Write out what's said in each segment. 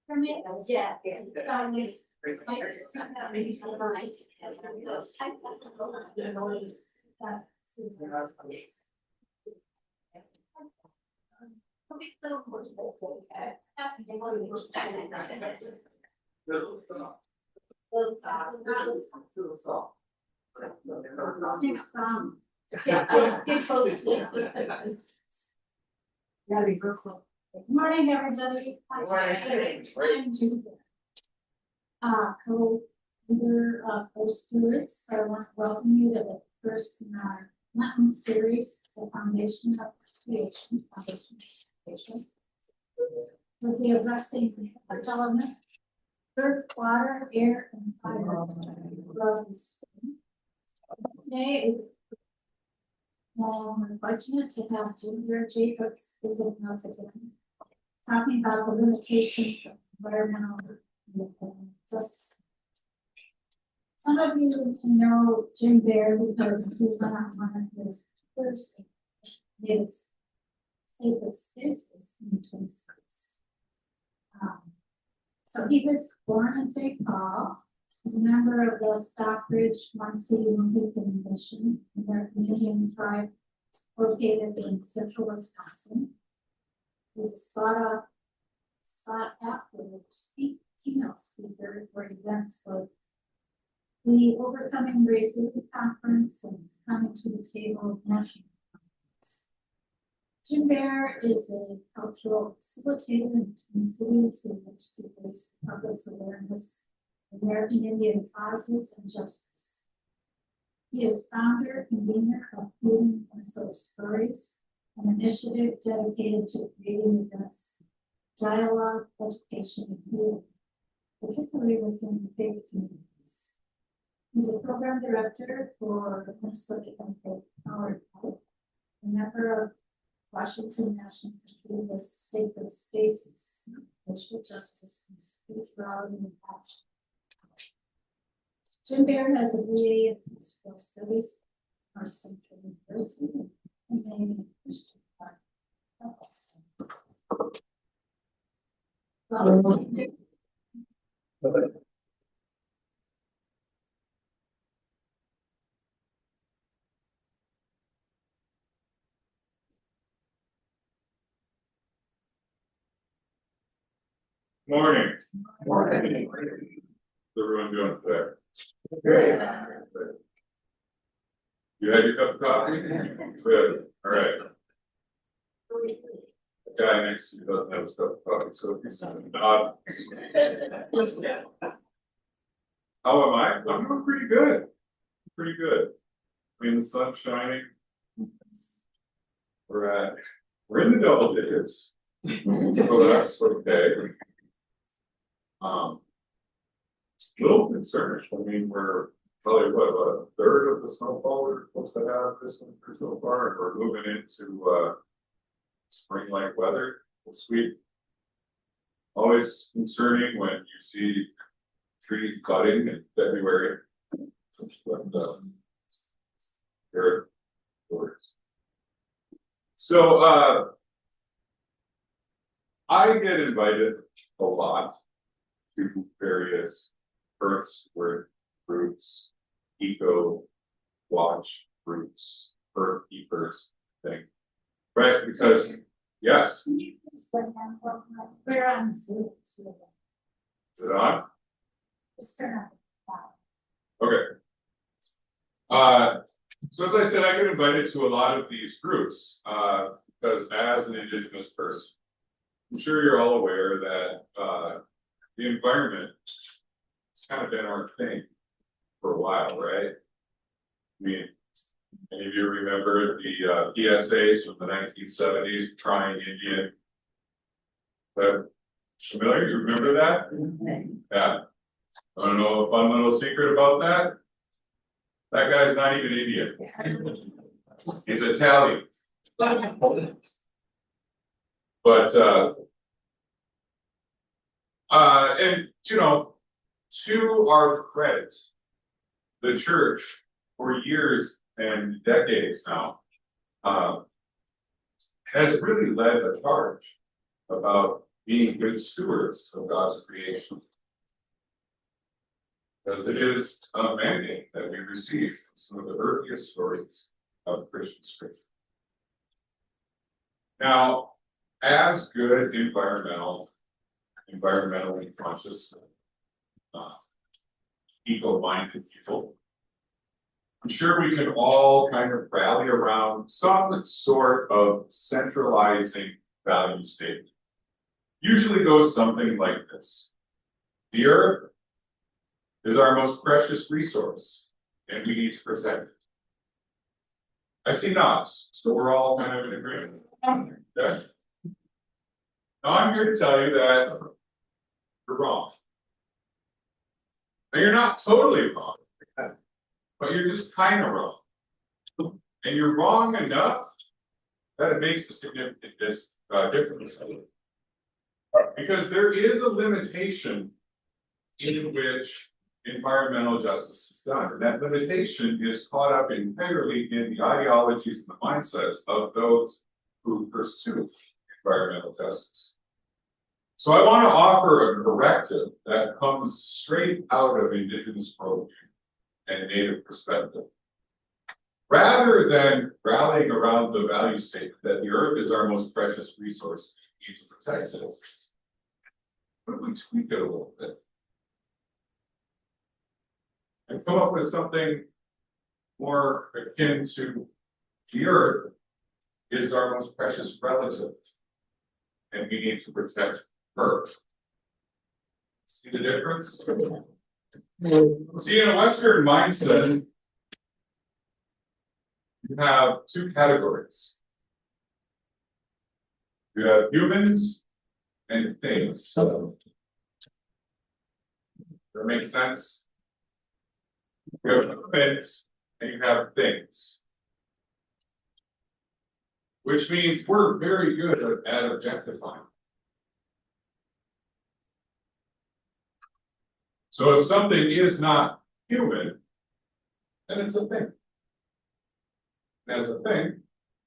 For me, yeah. Good morning, everybody. Co-leader of Post Stewards, so I want to welcome you to the first in our mountain series, the Foundation of Creation, with the addressing element, earth, water, air, and fire. Today, we're fortunate to have Ginger Jacobs visit us again, talking about the limitations of environmental justice. Some of you know Jim Bear because he went on one of his first sacred spaces in the Twin Cities. So he was born in St. Paul. He's a member of the Stockbridge One City One People Mission, an American Indian tribe located in central Wisconsin. He's a sought after keynote speaker for events like the Overcoming Racism Conference and Coming to the Table National Conference. Jim Bear is a cultural facilitator in Twin Cities who works to raise the public's awareness of American Indian causes and justice. He is founder and convener of Moving Minnesota Stories, an initiative dedicated to creating events, dialogue, education, and healing, particularly within the faith communities. He's a program director for the Minnesota Faith Powered Health, a member of Washington National Cathedral's Sacred Spaces, Racial Justice and Spirituality and Passion. Jim Bear has a BA in Musical Studies from Central University and a Christian Park. Morning. Morning. How's everyone doing today? Good. You had your cup of coffee? Good. All right. The guy next to you doesn't have his cup of coffee, so he's not. How am I? I'm doing pretty good. Pretty good. I mean, the sun's shining. We're in the double digits. So that's okay. Little concerned. I mean, we're probably what, about a third of the snowfall we're supposed to have this winter so far, and we're moving into spring-like weather this week. Always concerning when you see trees budding in February. So I get invited a lot to various Earth Steward groups, eco watch groups, Earth Keepers thing, right? Because yes, We're on Zoom. is it on? Just turn on. Okay. So as I said, I get invited to a lot of these groups because as an Indigenous person, I'm sure you're all aware that the environment has kind of been our thing for a while, right? I mean, any of you remember the PSAs from the 1970s, Trying Indian? But familiar? You remember that? Yeah. I don't know a fun little secret about that. That guy's not even Indian. He's Italian. But and you know, to our credit, the church for years and decades now has really led a charge about being good stewards of God's creation. Because it is a mandate that we receive from some of the earliest stories of Christian scripture. Now, as good environmentally conscious, eco-minded people, I'm sure we can all kind of rally around some sort of centralizing value statement. Usually goes something like this. The earth is our most precious resource, and we need to protect it. I see nods, so we're all kind of in agreement. Okay? Now I'm here to tell you that you're wrong. Now you're not totally wrong, but you're just kind of wrong. And you're wrong enough that it makes a significant difference. Because there is a limitation in which environmental justice is done. And that limitation is caught up entirely in the ideologies and the mindsets of those who pursue environmental justice. So I want to offer a corrective that comes straight out of Indigenous programming and Native perspective. Rather than rallying around the value statement that the earth is our most precious resource, we need to protect it, what if we tweak it a little bit? And come up with something more akin to the earth is our most precious relative, and we need to protect her. See the difference? See, in a Western mindset, you have two categories. You have humans and things. Does that make sense? You have humans and you have things. Which means we're very good at objectifying. So if something is not human, then it's a thing. And as a thing,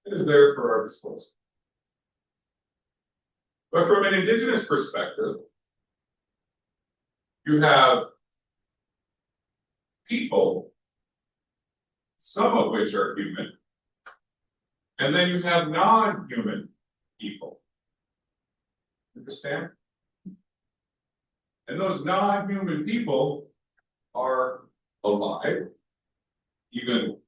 it is there for our disposal. But from an Indigenous perspective, you have people, some of which are human, and then you have non-human people. Understand? And those non-human people are alive, even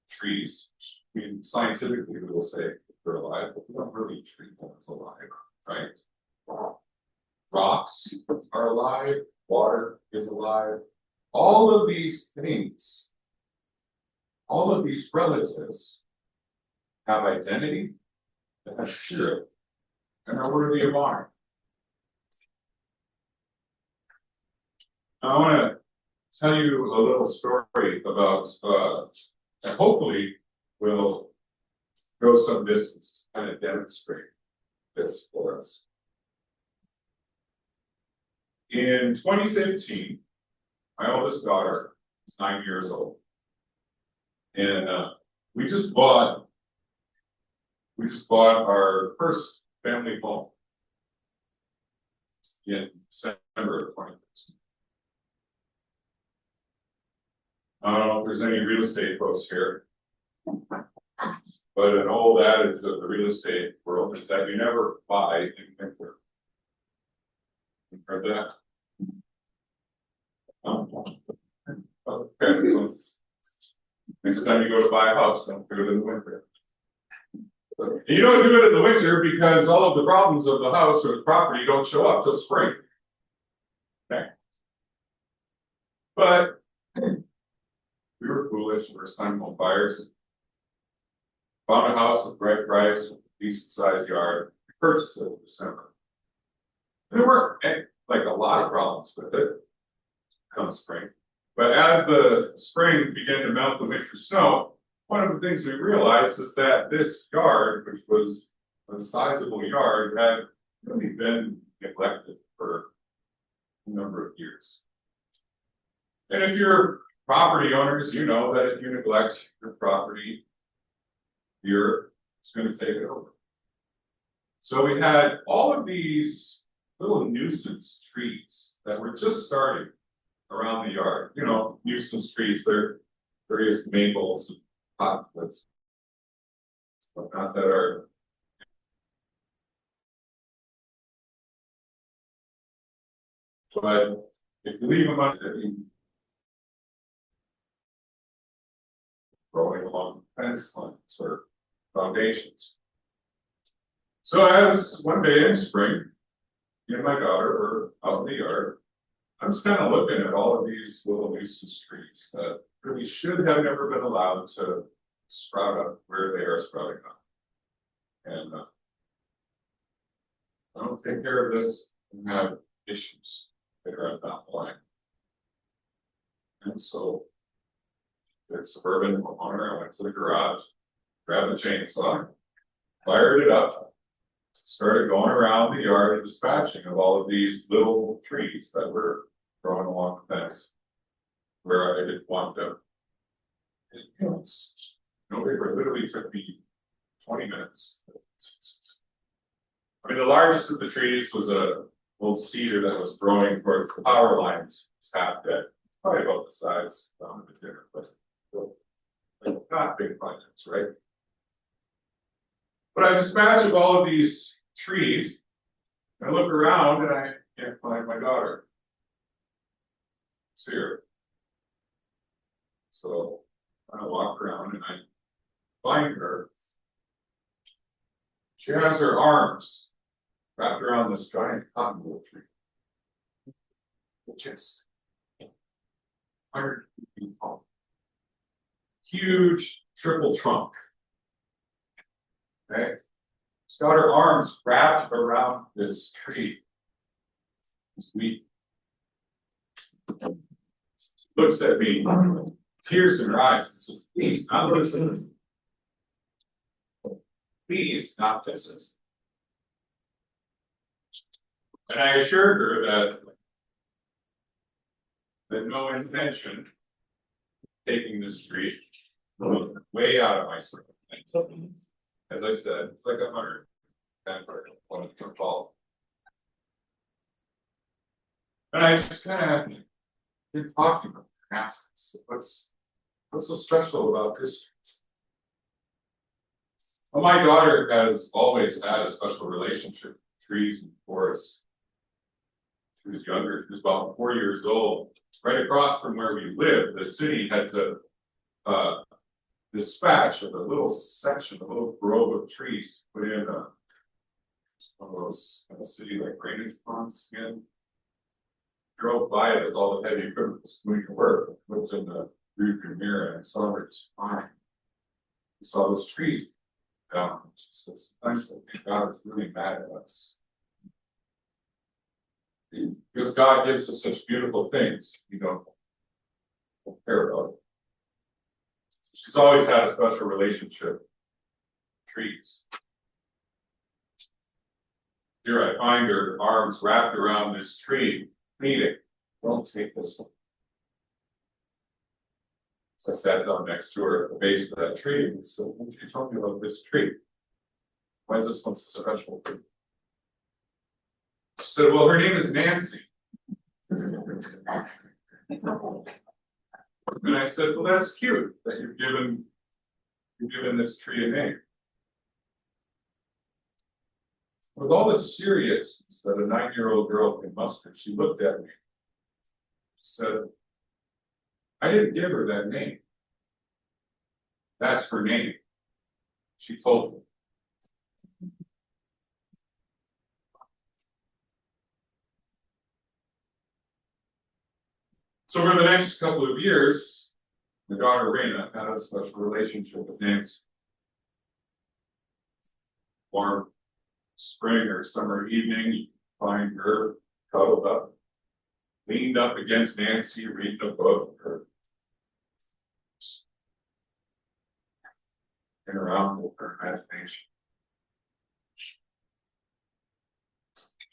trees. I mean, scientifically, we will say they're alive, but we don't really treat them as alive, right? Rocks are alive, water is alive. All of these things, all of these relatives have identity, they have spirit, and are worthy of honor. I want to tell you a little story about, and hopefully will go some distance to kind of demonstrate this for us. In 2015, my oldest daughter is 9 years old, and we just bought our first family home in December of 2015. I don't know if there's any real estate folks here, but an old adage of the real estate world is that you never buy in winter. You heard that? Okay. Next time you go to buy a house, don't do it in the winter. And you don't do it in the winter because all of the problems of the house or the property don't show up till spring. Okay. But we were foolish, first time home buyers. Found a house at the right price, decent sized yard. We purchased it in December. There weren't like a lot of problems with it come spring. But as the spring began to melt the winter snow, one of the things we realized is that this yard, which was a sizable yard, had really been neglected for a number of years. And if you're property owners, you know that if you neglect your property, the earth is going to take it over. So we had all of these little nuisance trees that were just starting around the yard. You know, nuisance trees, they're various maples and cottonwoods, whatnot that are but if you leave them under growing along fence lines or foundations. So as one day in spring, me and my daughter were out in the yard. I'm just kind of looking at all of these little nuisance trees that really should have never been allowed to sprout up where they are sprouting up. And I don't take care of this and have issues later on down the line. And so, it's suburban homeowner, I went to the garage, grabbed the chainsaw, fired it up, started going around the yard and dispatching of all of these little trees that were growing along the fence where I didn't want them. And, you know, it literally took me 20 minutes. I mean, the largest of the trees was a old cedar that was growing towards the power lines. It's half dead, probably about the size of a dinner, but like not big projects, right? But I dispatch of all of these trees. I look around and I can't find my daughter. It's here. So I walk around and I find her. She has her arms wrapped around this giant cottonwood tree, which is 100 feet tall. Huge triple trunk. Okay. She's got her arms wrapped around this tree. She looks at me, tears in her eyes, and says, please, not this. Please, not this. And I assured her that no intention of taking this tree way out of my circle. As I said, it's like 100 when it's tall. And I just kind of been talking about assets. What's so special about this? Well, my daughter has always had a special relationship with trees and forests. She was younger, she was about 4 years old. Right across from where we lived, the city had to dispatch of a little section, a little grove of trees to put in one of those kind of city like drainage ponds again. Drove by it as all the heavy equipment was doing the work, looked in the rearview mirror and saw her just fine. We saw those trees down. She said, sometimes I think God is really mad at us. Because God gives us such beautiful things, we don't care about it. She's always had a special relationship with trees. Here I find her arms wrapped around this tree, pleading, don't take this one. So I sat down next to her at the base of that tree and said, what did you tell me about this tree? Why is this one so special? She said, well, her name is Nancy. And I said, well, that's cute that you've given this tree a name. With all the seriousness that a 9-year-old girl can muster, she looked at me. She said, I didn't give her that name. That's her name. She told me. So over the next couple of years, my daughter Raina had a special relationship with Nancy. Warm spring or summer evening, you find her cuddled up, leaned up against Nancy, reading a book, or and around with her imagination.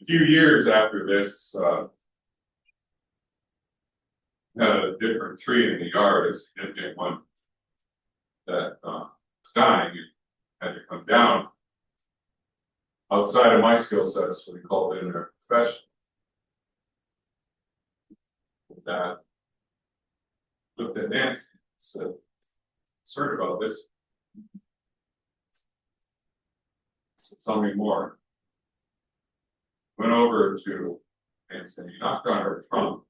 A few years after this, had a different tree in the yard, a significant one that was dying and had to come down. outside of my skill sets, we called in a professional. That looked at Nancy and said, concerned about this. So tell me more. Went over to Nancy and he knocked on her trunk,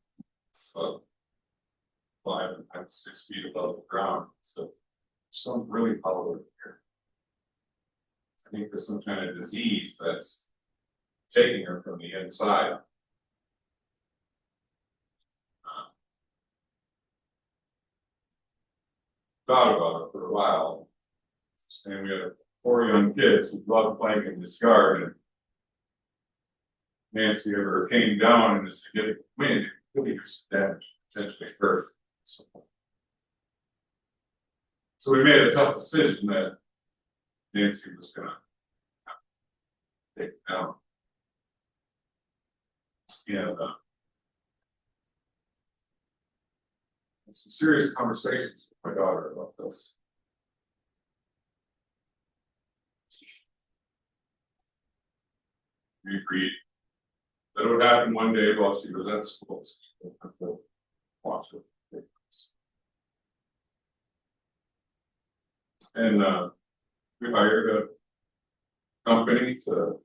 5.5 to 6 feet above the ground. So something really hollow here. I think there's some kind of disease that's taking her from the inside. Thought about it for a while. And we had 4 young kids who loved playing in this yard. And Nancy ever came down in a significant wind, could do some damage, potentially hurt. So we made a tough decision that Nancy was going to take it down. And had some serious conversations with my daughter about this. We agreed that it would happen one day while she was at school. So she would have to watch it. And we hired a company to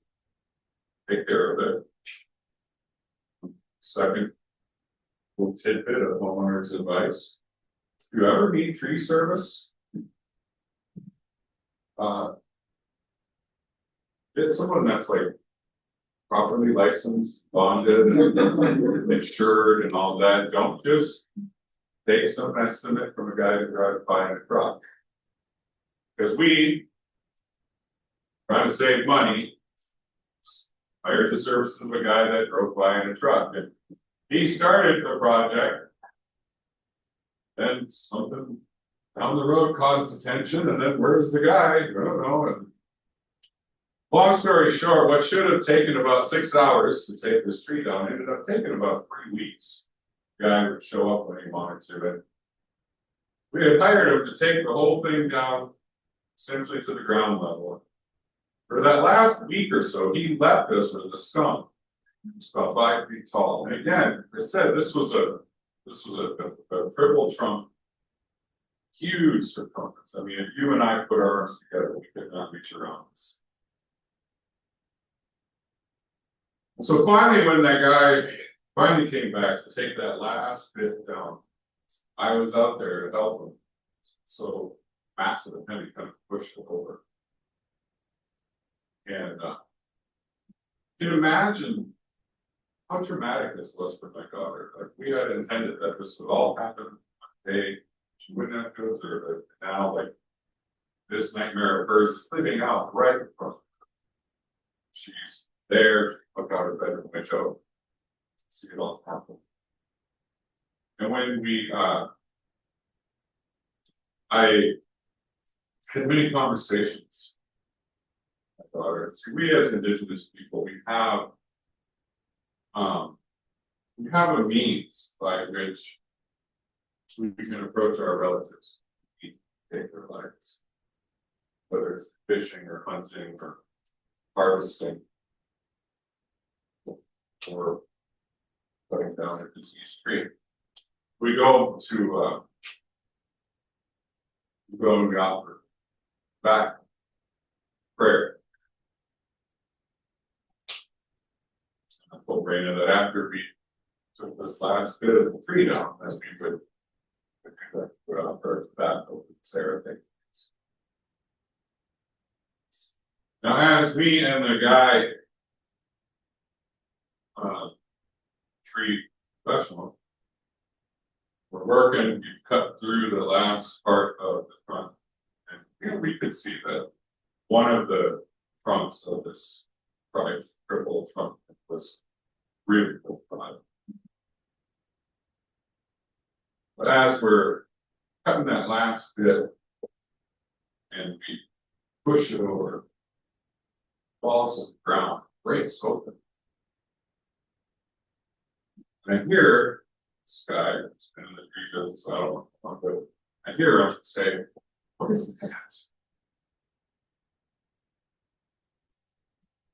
take care of it. Second little tidbit of homeowners advice. If you ever need tree service, get someone that's like properly licensed, bonded, insured, and all that. Don't just take some estimate from a guy who drives by in a truck. Because we, trying to save money, hired the services of a guy that drove by in a truck. And he started the project, then something down the road caused attention, and then where's the guy? I don't know. And long story short, what should have taken about 6 hours to take this tree down ended up taking about 3 weeks. The guy would show up when he wanted to. And we had hired him to take the whole thing down essentially to the ground level. For that last week or so, he left us with a stump. It's about 5 feet tall. And again, I said this was a triple trunk, huge circumference. I mean, if you and I put our arms together, we could not reach around this. So finally, when that guy finally came back to take that last bit down, I was out there to help him. So massive and heavy kind of pushed it over. And you can imagine how traumatic this was for my daughter. Like, we had intended that this would all happen one day. She wouldn't have to observe it. And now, like, this nightmare of hers is living out right in front of her. She's there, look out her bedroom window, see it all happen. And when we, I had many conversations with my daughter. See, we as Indigenous people, we have a means by which we can approach our relatives, take their lives, whether it's fishing or hunting or harvesting or putting down a diseased tree. We go to and we offer back prayer. I told Raina that after we took this last bit of the tree down, as we would offer that over Sarah. Now, as me and the guy, tree professional, we're working, we cut through the last part of the front, and we could see that one of the trunks of this probably triple trunk was really full. But as we're cutting that last bit and we push it over, falls to the ground, breaks open. And I hear this guy that's been in the tree business, so I don't want to, I hear him say, "What is that?"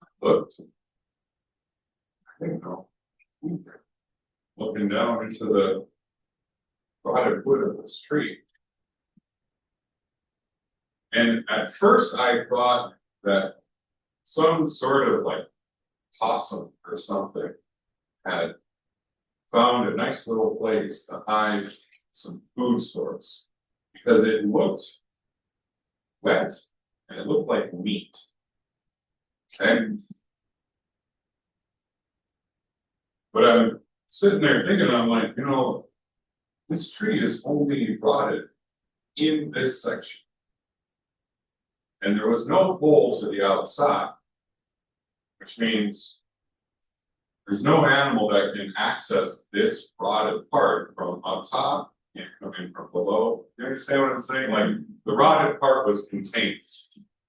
I looked, I think, looking down into the rotted wood of this tree. And at first I thought that some sort of like possum or something had found a nice little place to hide some food stores, because it looked wet and it looked like meat. Okay. But I'm sitting there thinking, I'm like, this tree is only rotted in this section. And there was no hole to the outside, which means there's no animal that can access this rotted part from up top and come in from below. You understand what I'm saying? Like, the rotted part was contained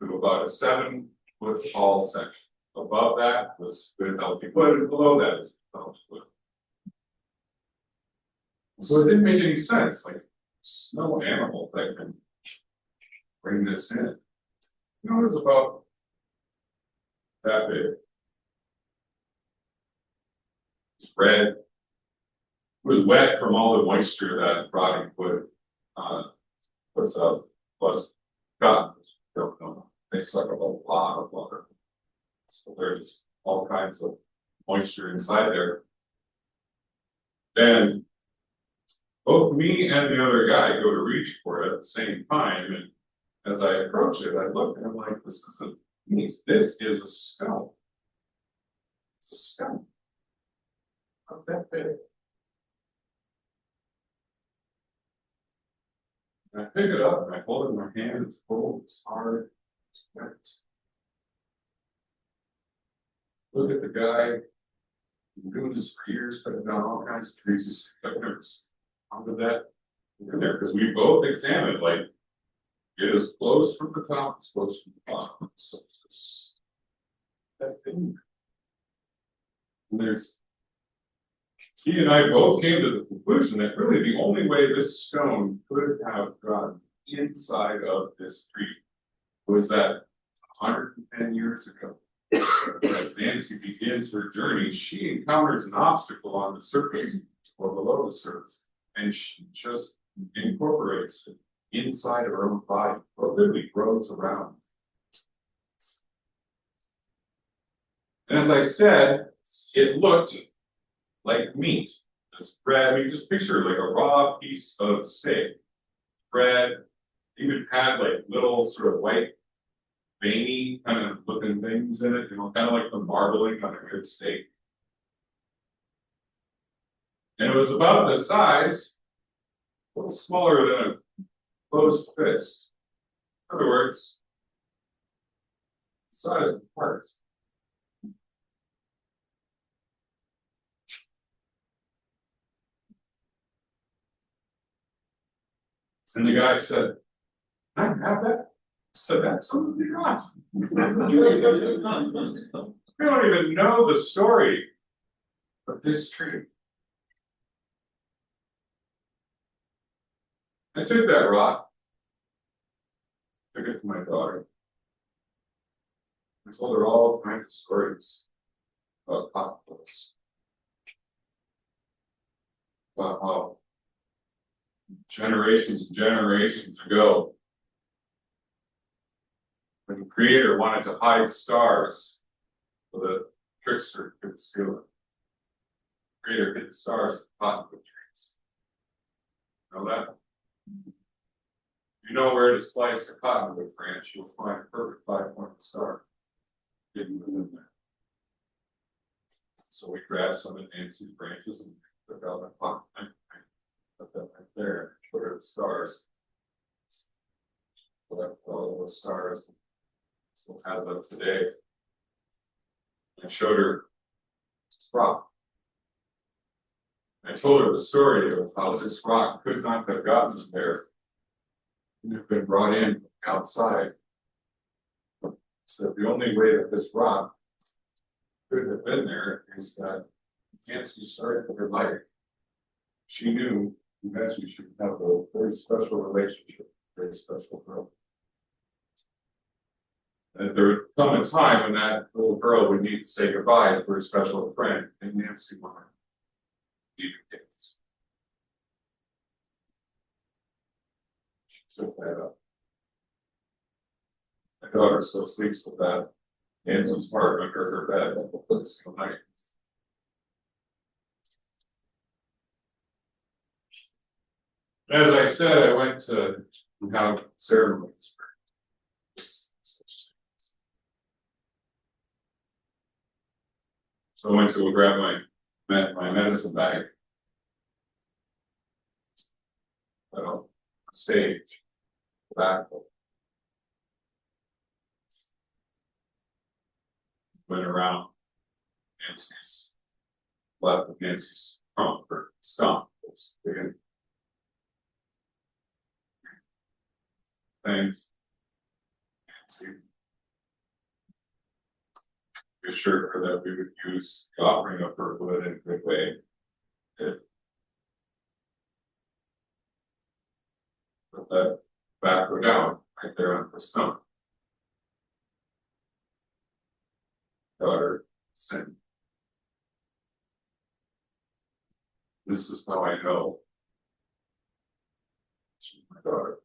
to about a 7-foot tall section. Above that was good healthy wood, and below that is good healthy wood. So it didn't make any sense. Like, there's no animal that can bring this in. It was about that big. It's red. It was wet from all the moisture that rotting wood puts out. Plus, cotton, don't know. They suck up a lot of water. So there's all kinds of moisture inside there. And both me and the other guy go to reach for it at the same time. And as I approach it, I look and I'm like, this isn't meat. This is a skull. It's a skull. Not that big. And I pick it up and I hold it in my hand. It's cold, it's hard, it's wet. Look at the guy. Been doing this for years, cutting down all kinds of trees. I've never seen that in there, because we both examined, like, it is closed from the top, it's closed from the bottom. So it's that thing. And he and I both came to the conclusion that really the only way this stone could have gotten inside of this tree was that 110 years ago, as Nancy begins her journey, she encounters an obstacle on the surface or below the surface, and she just incorporates it inside of her own body, or literally grows around. And as I said, it looked like meat. This bread, I mean, just picture like a raw piece of steak. Bread, even had like little sort of white, veiny kind of looking things in it, kind of like the marbling on a good steak. And it was about the size, a little smaller than a closed fist. In other words, the size of a heart. And the guy said, "I have that." I said, "Absolutely not." We don't even know the story of this tree. I took that rock, took it to my daughter. I told her all kinds of stories about cottonwoods, about how generations and generations ago, when the Creator wanted to hide stars so the trickster could steal it, the Creator hid the stars in cottonwood trees. You know that? You know where to slice a cottonwood branch, you'll find a perfect 5-pointed star hidden within there. So we grabbed some of Nancy's branches and took out a pocket knife, put that right there, put her the stars. Collect all those stars. So as of today, I showed her this rock. I told her the story of how this rock could not have gotten there. It had been brought in outside. So the only way that this rock could have been there is that Nancy started her life. She knew eventually she would have a very special relationship, very special girl. that there would come a time when that little girl would need to say goodbye to her special friend, and Nancy wanted to be the case. She took that up. My daughter still sleeps with that Nancy's heart under her bed this night. As I said, I went to have ceremonies for this. So I went to go grab my medicine bag. Stage, back. Went around Nancy's left of Nancy's trunk or stump. Thanks. Nancy. We assured her that we would use the offering of her wood in a good way. Put that back or down right there on her stump. Daughter, sin. This is how I know she's my daughter.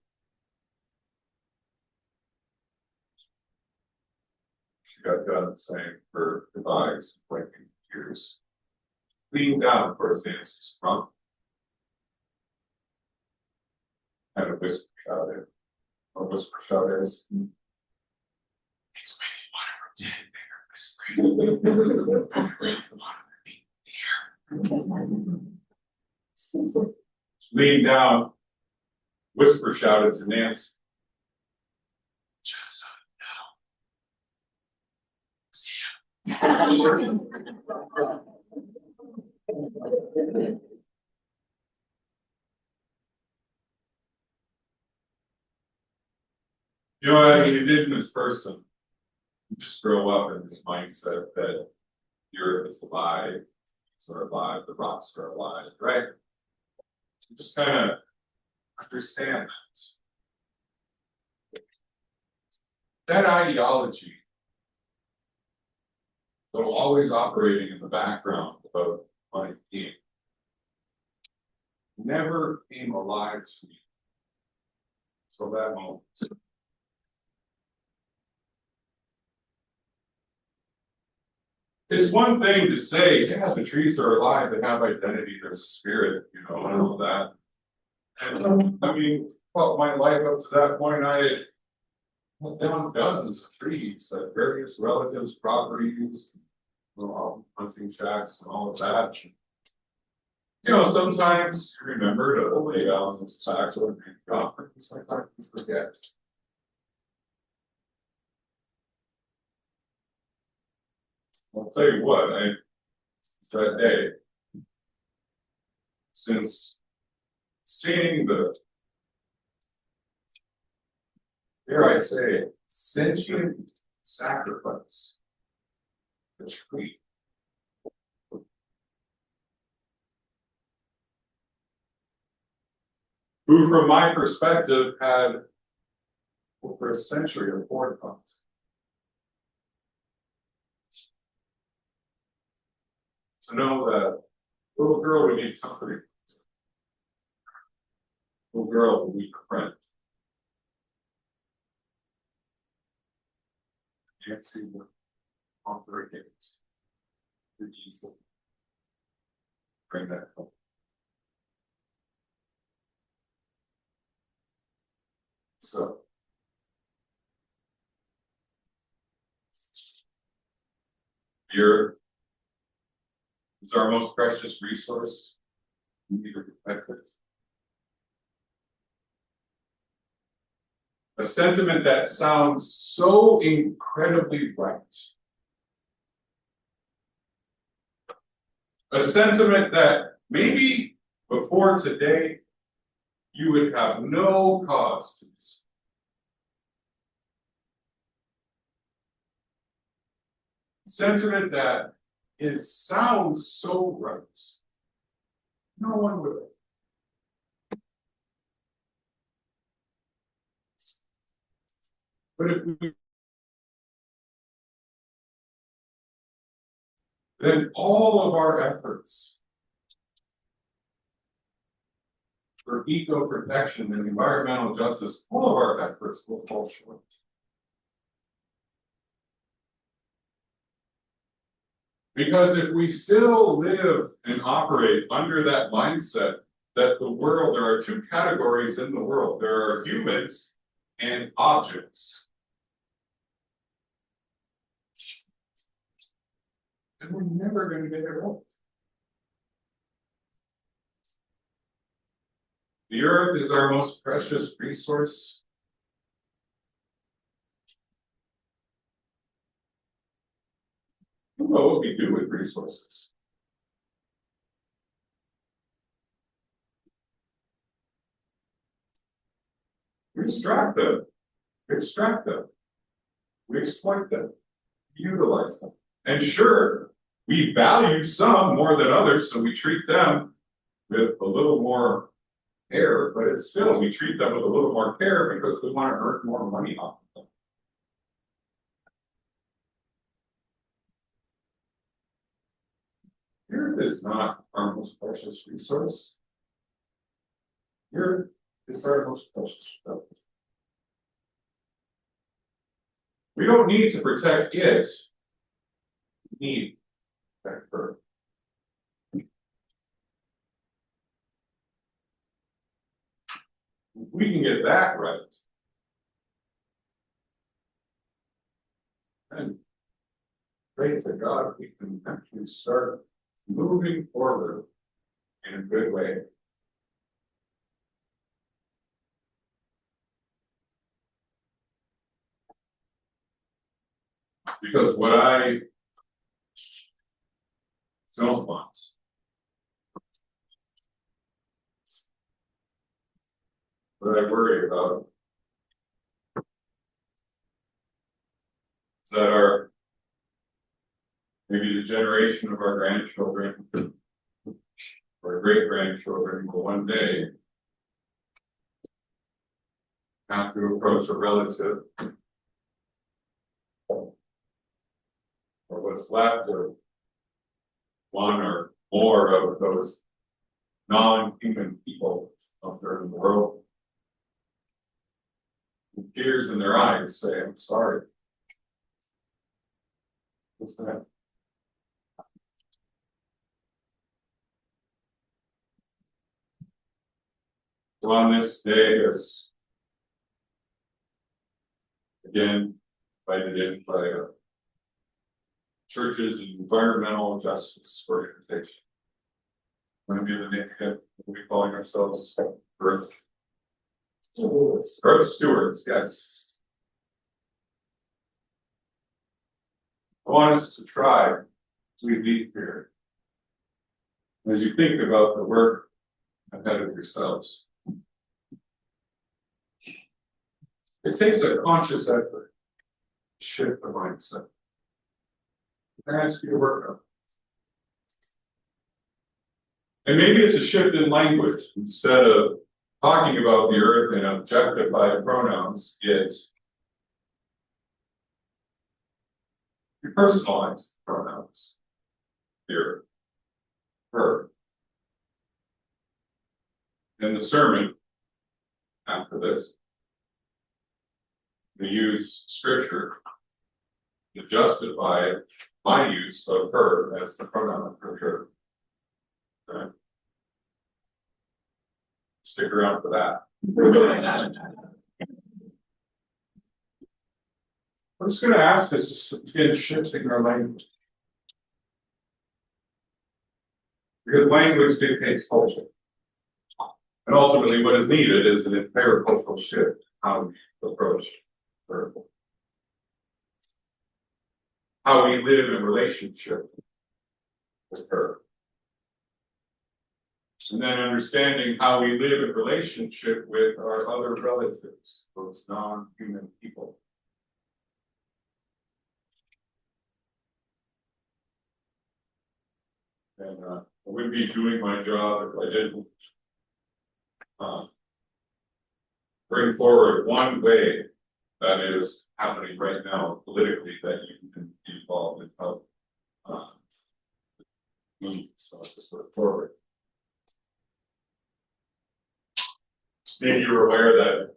She got done saying her goodbyes, wiping tears. Leaned down towards Nancy's front. Had a whisper shout in. A whisper shout is. It's when you want her dead, they are whispering. I really want her to be here. Leaned down, whisper shouted to Nancy. Just so you know. You know, as an indigenous person, you just grow up in this mindset that the earth is alive, it's alive, the rocks are alive, right? You just kind of understand that. That ideology, though always operating in the background about money being, never came alive to me until that moment. It's one thing to say, yeah, the trees are alive, they have identity, there's a spirit, you know, and all that. And I mean, well, my life up to that point, I had down dozens of trees at various relatives' properties, hunting shacks and all of that. You know, sometimes you remember to lay down the sacks or it's like I can forget. I'll tell you what, it's that day, since seeing the, dare I say, sentient sacrifice, the tree. Who, from my perspective, had over a century of forethought. To know that little girl would need comforting. Little girl would need a friend. Nancy would offer a gift to Jesus. Bring that home. So, the earth is our most precious resource. We need to protect it. A sentiment that sounds so incredibly right. A sentiment that maybe before today you would have no cause to dispute. Sentiment that sounds so right. No one would. But if we then all of our efforts for eco protection and environmental justice, all of our efforts will fall short. Because if we still live and operate under that mindset that the world, there are two categories in the world. There are humans and objects. And we're never going to get it right. The earth is our most precious resource. We know what we do with resources. We extract them. We extract them. We exploit them. We utilize them. And sure, we value some more than others, so we treat them with a little more care, but it's still, we treat them with a little more care because we want to earn more money off of them. The earth is not our most precious resource. The earth is our most precious resource. We don't need to protect it. We need to protect her. If we can get that right, then pray to God we can actually start moving forward in a good way. Because what I don't want what I worry about is that maybe the generation of our grandchildren or great grandchildren will one day have to approach a relative or what's left of one or more of those non-human people out there in the world. With tears in their eyes say, I'm sorry. What's that? So on this day, as again invited in by churches and environmental justice organizations, I'm going to be the name of what we calling ourselves Earth Stewards, yes. I want us to try as we leave here, as you think about the work ahead of yourselves. It takes a conscious effort to shift the mindset. I ask you to work on it. And maybe it's a shift in language. Instead of talking about the earth in objectified pronouns, it's you personalize the pronouns. Here, her. In the sermon, after this, we use scripture to justify my use of her as the pronoun for her. Okay. Stick around for that. I'm just going to ask us to begin shifting our language. Because language dictates culture. And ultimately, what is needed is an entire cultural shift, how we approach her. How we live in relationship with her. And then understanding how we live in relationship with our other relatives, those non-human people. And I wouldn't be doing my job if I didn't bring forward one way that is happening right now politically that you can be involved in help move this work forward. Maybe you're aware that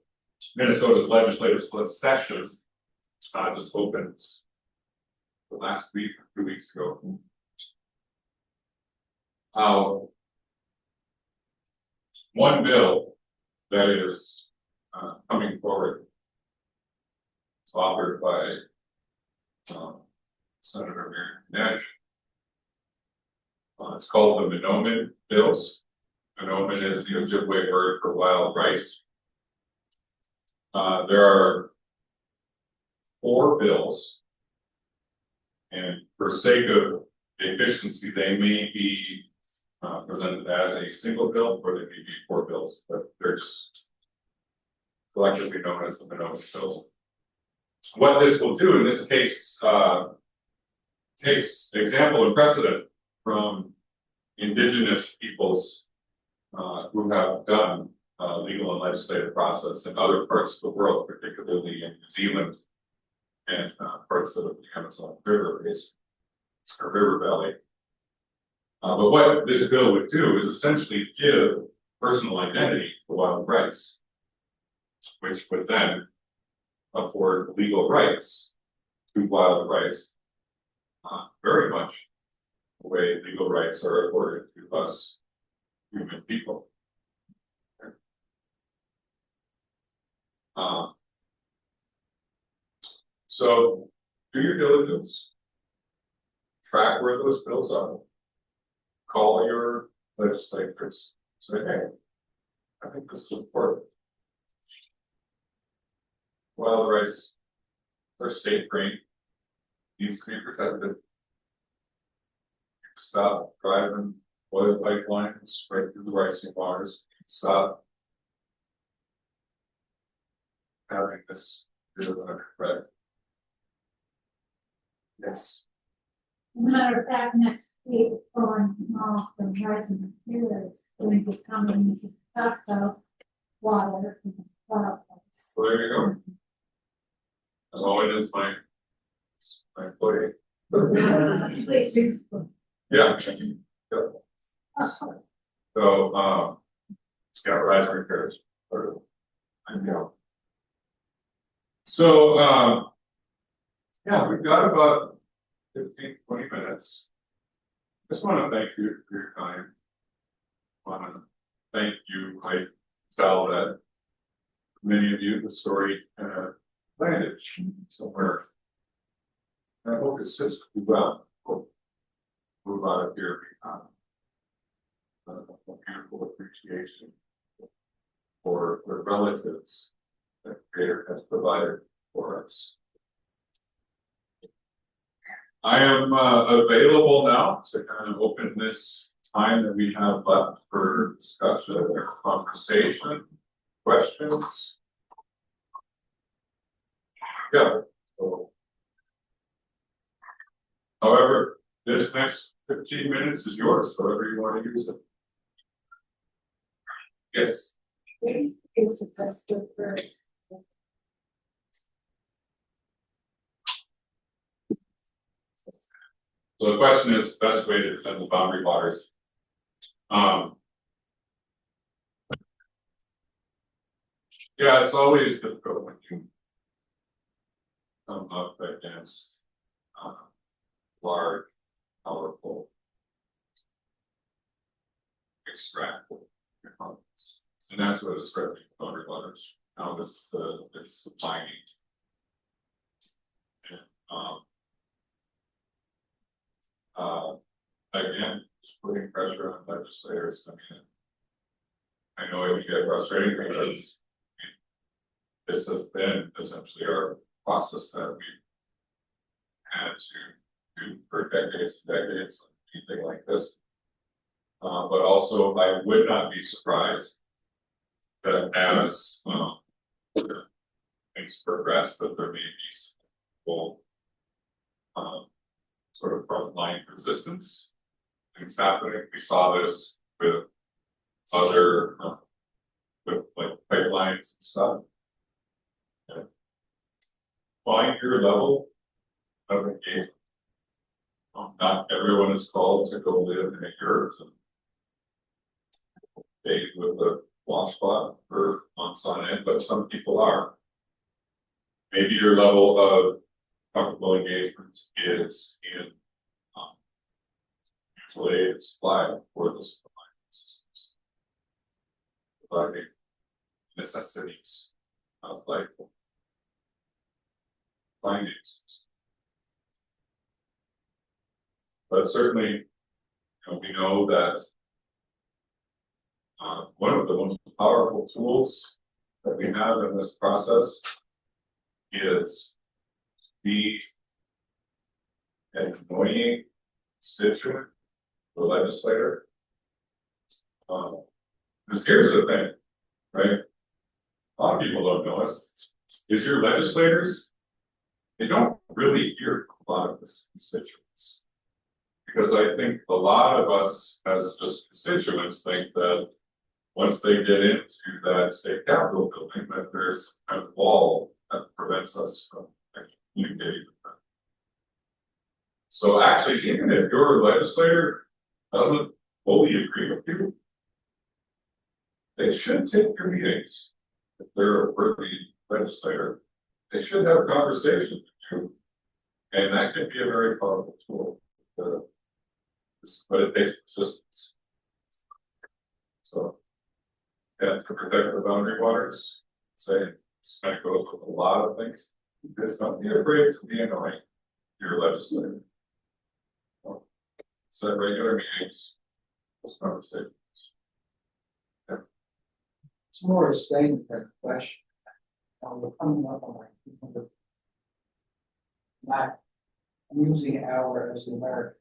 Minnesota's legislative session just opened the last week, 2 weeks ago. One bill that is coming forward, it's authored by Senator Mary Nash. It's called the Mahnomen Bills. Mahnomen is the Ojibwe word for wild rice. There are 4 bills, and for sake of efficiency, they may be presented as a single bill, or they may be 4 bills, but they're just collectively known as the Mahnomen Bills. What this will do in this case takes example and precedent from Indigenous peoples who have done legal and legislative process in other parts of the world, particularly in New Zealand and parts of the Amazon River basin or river valley. But what this bill would do is essentially give personal identity to wild rice, which would then afford legal rights to wild rice, very much the way legal rights are afforded to us human people. So do your diligence, track where those bills are, call your legislators, say, hey, I think this is important. Wild rice, our state grain, needs to be protected. Stop driving oil pipelines right through the rice bars. Stop having this bit of a threat. Yes. As a matter of fact, next week, foreign small from rising materials going to come into talk about water and wildlife. So there you go. Owen is my employee. Please. Yeah. So it's got rising repairs. I know. So yeah, we've got about 15, 20 minutes. Just want to thank you for your time. Want to thank you. I tell that many of you the story landed somewhere. I hope it sits well. We'll move out of here a beautiful appreciation for the relatives that Creator has provided for us. I am available now to kind of open this time that we have left for discussion or conversation, questions. Yeah. So, however, this next 15 minutes is yours, however you want to use it. Yes. It's the best of birds. So the question is, best way to defend the boundary waters. Yeah, it's always difficult when you come up against large, powerful, extractive economies. And that's what is threatening boundary waters. Now it's the mining. And again, just putting pressure on legislators. I mean, I know it can get frustrating because this has been essentially our process that we've had to do for decades and decades, anything like this. But also, I would not be surprised that as things progress, that there may be some full sort of frontline resistance. Things happening. We saw this with other with like pipelines and stuff. Yeah. Find your level of engagement. Not everyone is called to go live in a yurt and bathe with a washcloth for months on end, but some people are. Maybe your level of comfortable engagement is in mutual aid supply for those systems, providing necessities of life findings. But certainly, we know that one of the most powerful tools that we have in this process is be an annoying constituent, the legislator. Because here's the thing, right? A lot of people don't know it. Is your legislators, they don't really hear a lot of this constituents. Because I think a lot of us as just constituents think that once they get into that state capitol building, that there's a wall that prevents us from communicating with them. So actually, even if your legislator doesn't fully agree with you, they should take your meetings. If they're a worthy legislator, they should have conversations with you. And that can be a very powerful tool. But it takes persistence. So, yeah, to protect the boundary waters, say it's going to go with a lot of things. Just don't be afraid to be annoying to your legislator. Set regular meetings, those conversations. Yeah. It's more a statement than a question. We're coming up on like, not using our as the American.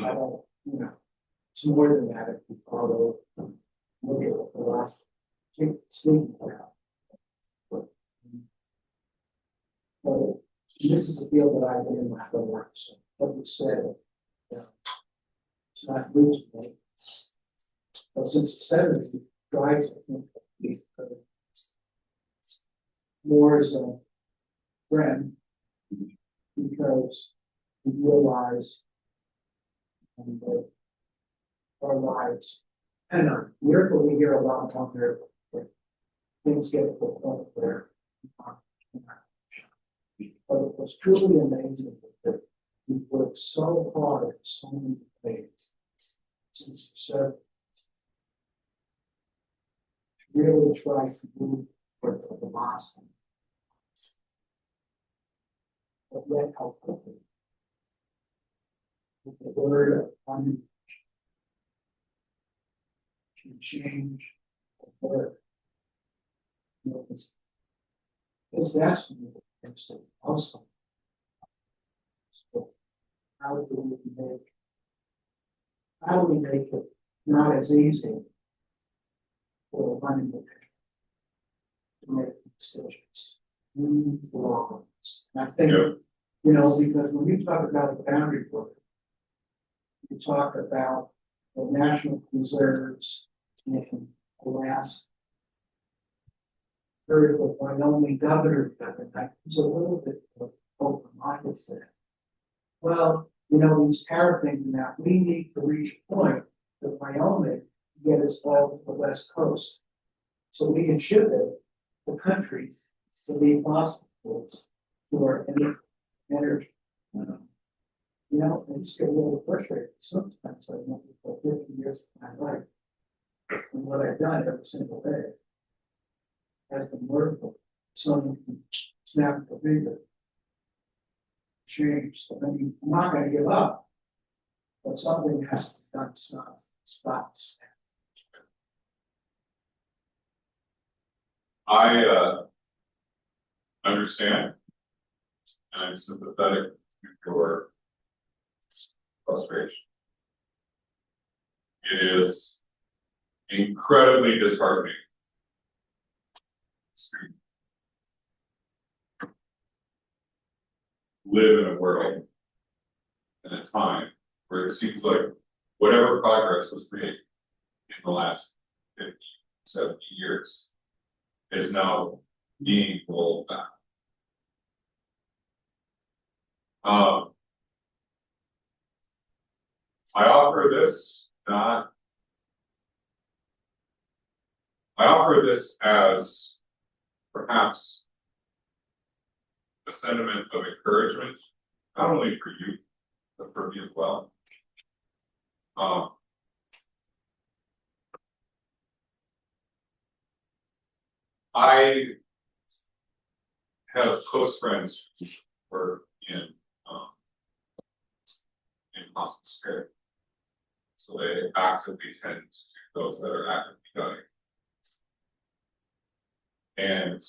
I don't, it's more than that if you follow, look at the last statement about. But this is a field that I've been in my whole life, so what you said, it's not new to me. But since the 70s, drives, I think, more as a friend, because we realize our lives, and miracle we hear a lot on there, but things get to the point where, but it was truly amazing that we worked so hard at so many things since the 70s to really try to move for the Boston, but yet how quickly. With the word of to change the word. It's asking me things to also. So how do we make it not as easy for running the country to make decisions? Move forward. And I think, because when you talk about the boundary book, you talk about the national preserves in Alaska. Heard of the Wyoming governor, I was a little bit open-minded said, well, these tariff things now, we need to reach a point that Wyoming get us all to the West Coast. So we can ship it to countries to be hospitals for energy. I just get a little frustrated. Sometimes I went for 50 years of my life. And what I've done every single day has been wonderful. Someone can snap the finger, change. So I'm not going to give up, but something has to be done to stop. I understand, and I'm sympathetic to your frustration. It is incredibly disheartening to live in a world and a time where it seems like whatever progress was made in the last 50, 70 years is now being rolled back. I offer this not. I offer this as perhaps a sentiment of encouragement, not only for you, but for me as well. I have close friends who were in hospice care, so they actively tend to those that are actively dying. And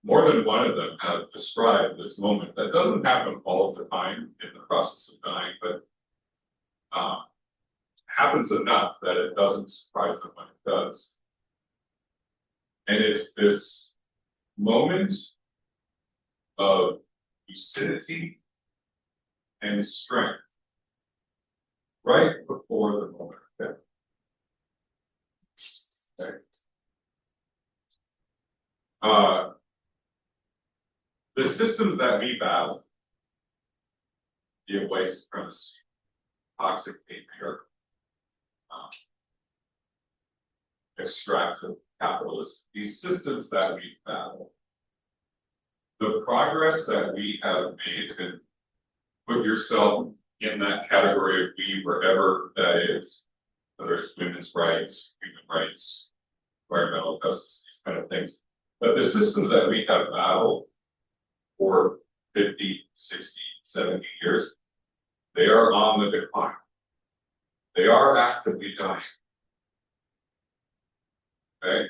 more than one of them have described this moment that doesn't happen all the time in the process of dying, but happens enough that it doesn't surprise them when it does. And it's this moment of lucidity and strength right before the moment of death. Okay. The systems that we battle, the white supremacy, toxic patriarchy, extractive capitalism, these systems that we battle, the progress that we have made, and put yourself in that category of we, wherever that is, whether it's women's rights, human rights, environmental justice, these kind of things. But the systems that we have battled for 50, 60, 70 years, they are on the decline. They are actively dying. Okay?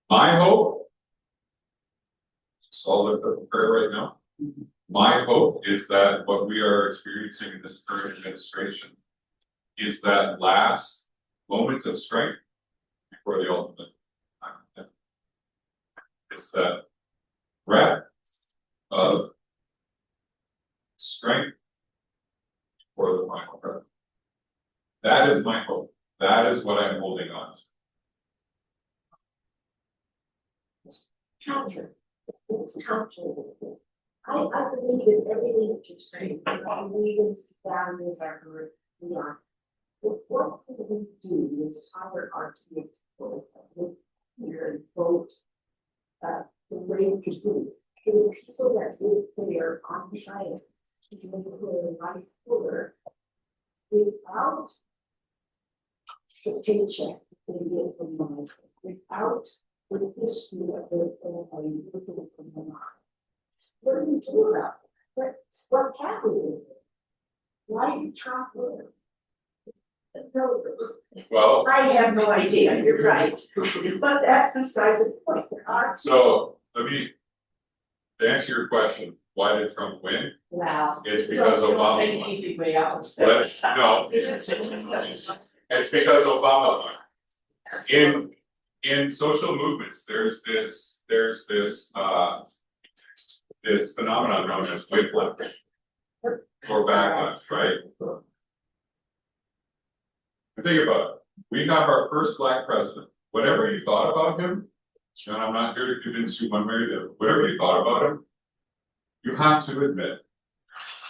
My hope, so I'll lift up a prayer right now. My hope is that what we are experiencing in this current administration is that last moment of strength before the ultimate time of death. It's that breath of strength before the final breath. That is my hope. That is what I'm holding on to. Counter. It's counter. I believe in everything that you're saying. I believe in values are beyond. But what can we do is hire our kids with here and vote the way we could do it. The people that live there on the side, even if we're right fuller, without the paycheck they get from the market, without the history of their family looking from the market. What do you do about it? What happens in it? Why do you talk with them? Well, I have no idea, you're right. But that's beside the point. There are so let me to answer your question. Why did Trump win? wow. It's because Obama Take the won. easy way out. Let's no. It's because Obama won. In social movements, there's this phenomenon known as whiplash or backlash, right? Think about it. We have our first black president. Whatever you thought about him, and I'm not here to convince you one way or the other, whatever you thought about him, you have to admit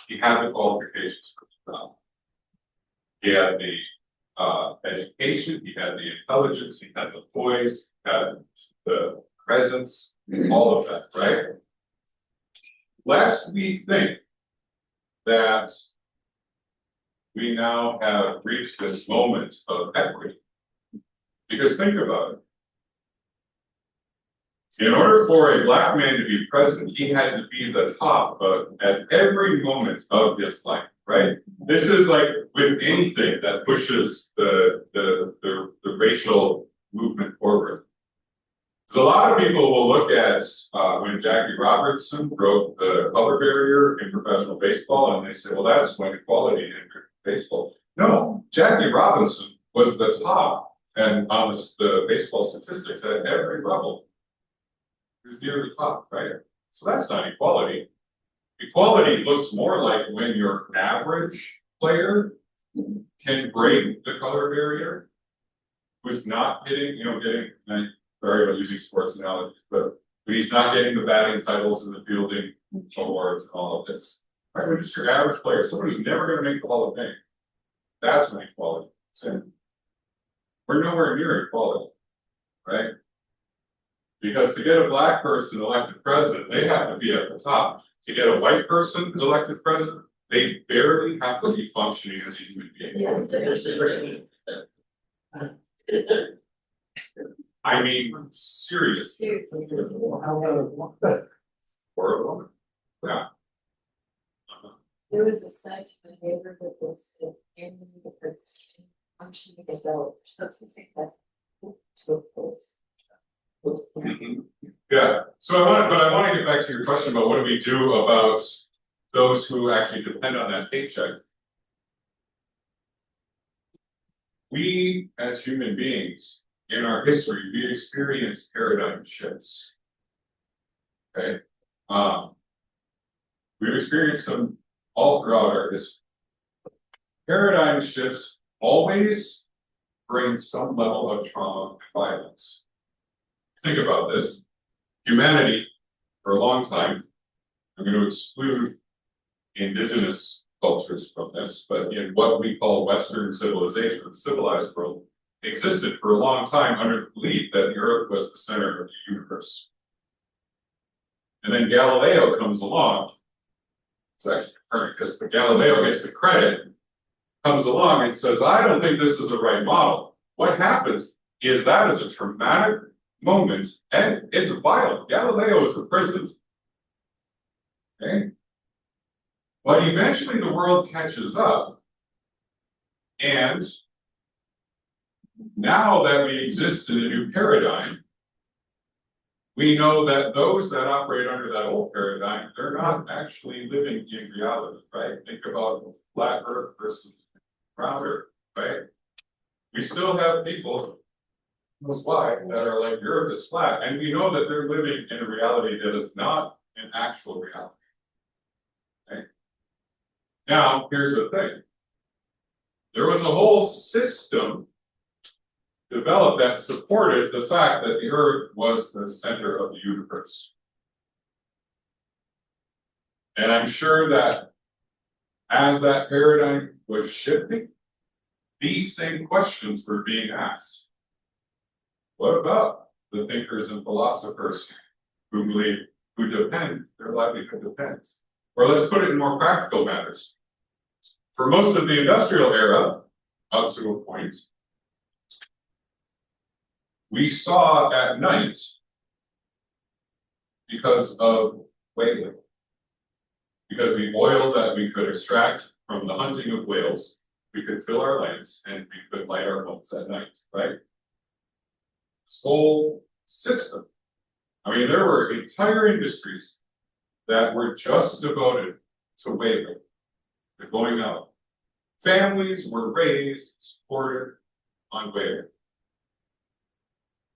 he had the qualifications for the job. He had the education, he had the intelligence, he had the poise, he had the presence, all of that, right? Lest we think that we now have reached this moment of equity. Because think about it. In order for a black man to be president, he had to be the top at every moment of his life, right? This is like with anything that pushes the racial movement forward. So a lot of people will look at when Jackie Robinson broke the color barrier in professional baseball, and they say, well, that's when equality entered baseball. No, Jackie Robinson was the top and on the baseball statistics at every level. He was near the top, right? So that's not equality. Equality looks more like when your average player can break the color barrier, who's not getting, sorry about using sports analogies, but he's not getting the batting titles and the fielding awards and all of this. Right? When it's your average player, someone who's never going to make the Hall of Fame, That's when equality comes in. We're nowhere near equality, right? Because to get a black person elected president, they have to be at the top. To get a white person elected president, they barely have to be functioning as a human being. I mean, seriously. Well, how about For a woman. Yeah. There was a site in my neighborhood that said any functioning adult, or something like that. Took place. Yeah, so I want to get back to your question about what do we do about those who actually depend on that paycheck. We, as human beings, in our history, we experience paradigm shifts. Okay, we've experienced them all throughout our history. Paradigm shifts always bring some level of trauma and violence. Think about this. Humanity, for a long time, I'm going to exclude indigenous cultures from this, but in what we call Western civilization, the civilized world, existed for a long time under the belief that the Earth was the center of the universe. And then Galileo comes along. It's actually perfect because Galileo gets the credit, comes along and says, I don't think this is the right model. What happens is that is a traumatic moment, and it's violent. Galileo is the president. Okay? But eventually the world catches up, and now that we exist in a new paradigm, we know that those that operate under that old paradigm, they're not actually living in reality, right? Think about flat Earth versus round Earth, right? We still have people, that's why, that are like, the Earth is flat, and we know that they're living in a reality that is not an actual reality. Okay? Now, here's the thing. There was a whole system developed that supported the fact that the Earth was the center of the universe. And I'm sure that as that paradigm was shifting, these same questions were being asked. What about the thinkers and philosophers who believe, who depend, their livelihood depends? Or let's put it in more practical matters. For most of the industrial era, up to a point, we saw at night, because of whaling, because the oil that we could extract from the hunting of whales, we could fill our lamps and we could light our homes at night, right? This whole system. I mean, there were entire industries that were just devoted to whaling, to going out. Families were raised, supported on whaling.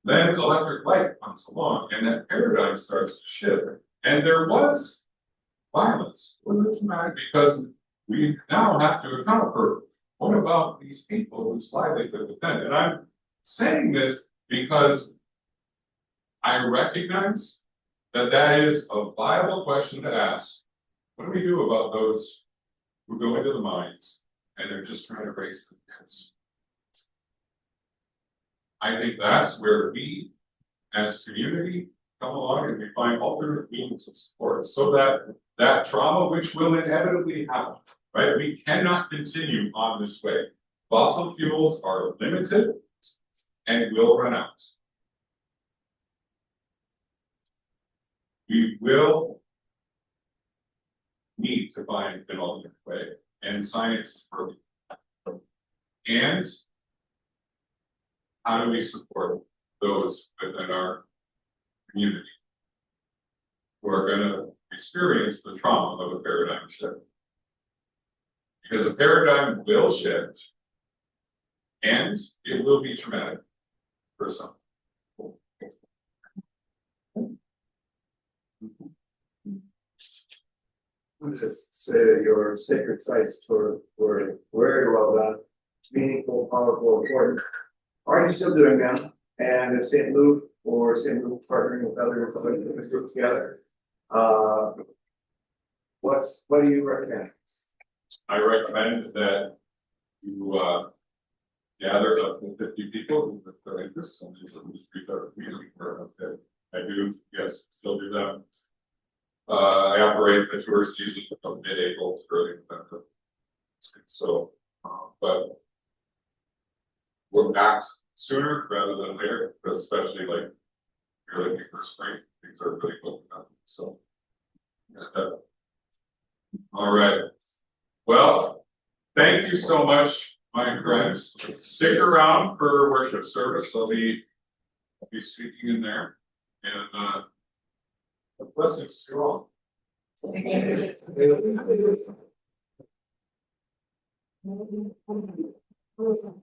Then electric light comes along and that paradigm starts to shift. And there was violence. It was dramatic because we now have to account for what about these people whose livelihood depend. And I'm saying this because I recognize that that is a viable question to ask. What do we do about those who go into the mines and they're just trying to raise the kids? I think that's where we, as community, come along and we find alternate means of support so that that trauma, which will inevitably happen, right? We cannot continue on this way. Fossil fuels are limited and will run out. We will need to find an alternate way, and science is working. And how do we support those within our community who are going to experience the trauma of a paradigm shift? Because a paradigm will shift, and it will be traumatic for some. I would just say that your sacred sites were very well done, meaningful, powerful, important. Are you still doing them? And if St. Luke or St. Luke partnering with other groups together, what do you recommend? I recommend that to gather up to 50 people with their interests and just reach out to me for I do, yes, still do that. I operate the tour season from mid-April to early November. So, but we're back sooner rather than later, because especially like you're looking for spring, things are really looking up. So, all right. Well, thank you so much, my friends. Stick around for worship service. I'll be speaking in there, and blessings to you all. So,